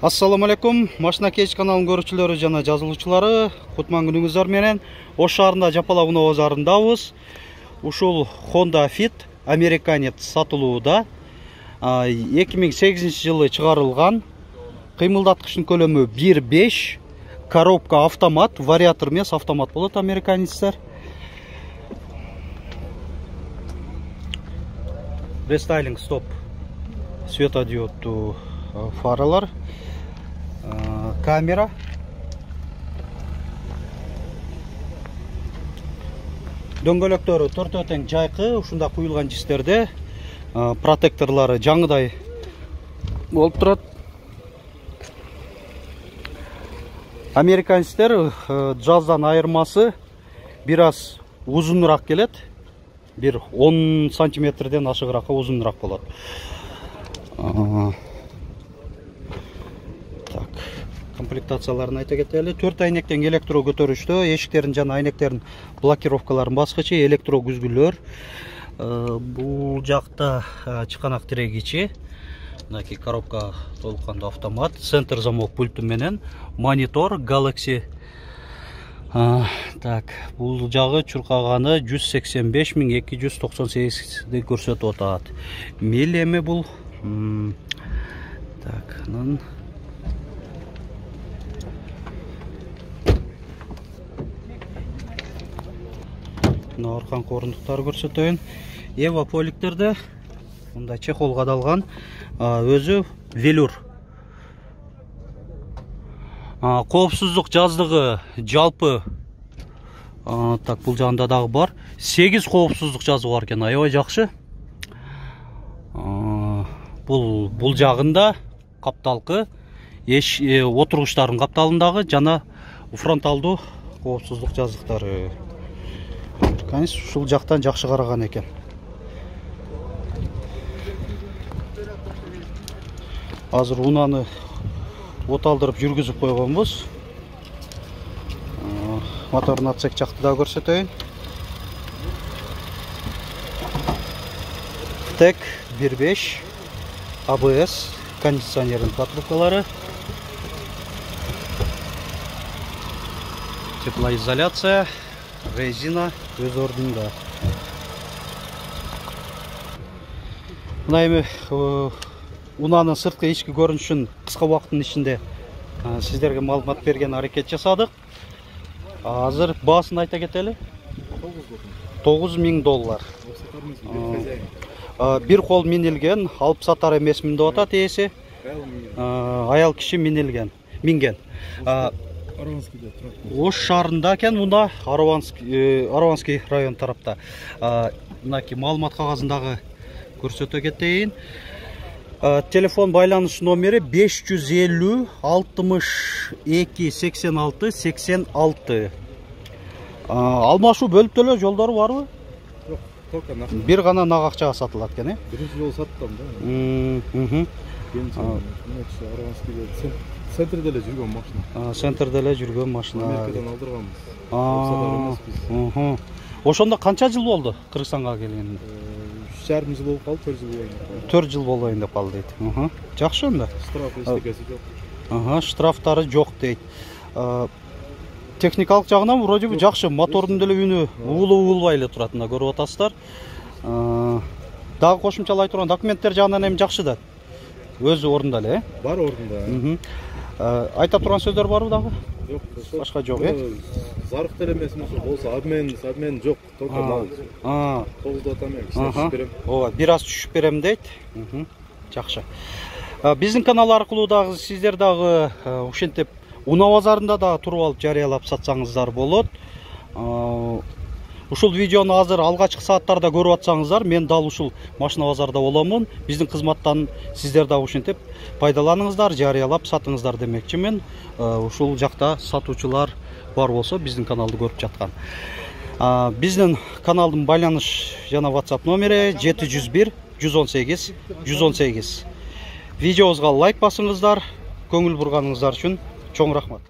Ассаламу алейкум, Машина Кеч каналының көрүүчүлөрү жана жазылуучулары, кутман күнүңүздөр менен. Ош шаарында Жапала Уноо базарындабыз. Ушул Honda Fit Американец сатылууда. 2008 жылы чыгарылган. Кыймылдаткычтын көлөмү 1.5, коробка автомат, вариатор эмес, автомат болот Американецтер. Рестайлинг стоп, светодиоддуу фаралар, камера, дөңгөлөктөрү төртөө тең жайкы, ушунда куюлган жистерде протекторлары жаңыдай болуп турат. Американецтер жаздан айырмасы бир аз узунураак келет. Bir 10 santimetreden aşağıraqa uzunroq болады. Так, комплектацияларын айта кетели. 4 айнектен электро көтөрүштө, эшиктерин жана айнектерин блокировкаларын баскычы, электро күзгүлөр. Бул жакта чыканак тирегичи, мынакей коробка толук кандуу автомат, центр замок пульту менен, монитор Galaxy. Так, бул жагы чуркаганы 185.298 көрсөтүп атат. Мелеми бул. Так, анан аркан корындуктары көрсөтөйүн. Ева поликтерде мындай чехол кадалган, өзү велюр. Коопсуздук жаздыгы жалпы так, бул жагында дагы бар. 8 коопсуздук жазыгы бар экен, аябай жакшы. Бул жагында капталкы, отургучтардын капталындагы жана фронталдуу коопсуздук жазыктары. Конечно, ушул жактан жакшы караган экен. Азыр унаны оталдырып жүргүзүп койгонбуз. Моторун отсек жакты да көрсөтөйүн. Тек 1.5 ABS, кондиционердин патрубкалары, теплоизоляция, резина өз ордунда. Мына эми унанын сырткы ички көрүнүшүн кыска убакыттын ичинде сиздерге маалымат берген аракет жасадык. Азыр баасын айта кетели. $9.000. Бир кол минилген, алып сатар эмесмин деп атат ээси. Аял киши минген. Ош шаарында экен, мында Араванский район тарапта. Мынакей маалымат кагазындагы көрсөтө кетейин. Телефон байланыш номери 550 62 86 86. Алмашуу бөлүп төлөө жолдору барбы? Жок, только нак. Бир гана нак акчага сатылат экен, Биринчи жолу саттым да. Араванскийде центрде эле жүргөн машина. Центрде эле жүргөн машина. Америкадан алдырганбыз. Ошондо канча жыл болду Кыргызстанга келгенине? 3,5 жыл болуп калды, 4 жыл болду. 4 жыл болоюн деп калды дейт. Жакшы анда. Штраф эчтекеси жок. Штрафтары жок дейт. Техникалык жагынан вроде бы жакшы, мотордун деле үнү уулуу эле турат, мына көрүп атасыздар. Дагы кошумчалай турган документтер жагынан эми жакшы да. Өз ордунда эле, Бар ордунда. Айта турган сөздөр барбы дагы? Жок, Башка жок, Зарык деле эмесмин, болсо адмен жок, только мал. 9 деп атам, түшүп берем. Ооба, бир аз түшүп берем дейт. Жакшы. Биздин канал аркылуу дагы сиздер дагы ушинтип Уноо базарында да туруп алып жарыялап сатсаңыздар болот. Ушул видеону азыр алгачкы сааттарда көрүп атсаңыздар, мен дал ушул машина базарда боломун. Биздин кызматтан сиздер дагы ушинтип пайдаланыңыздар, жарыялап сатыңыздар демекчимин. Ушул жакта сатуучулар бар болсо биздин каналды көрүп жаткан. Биздин каналдын байланыш жана WhatsApp номери 701 118 118. Видеобузга лайк басыңыздар, көңүл бурганыңыздар үчүн чоң рахмат.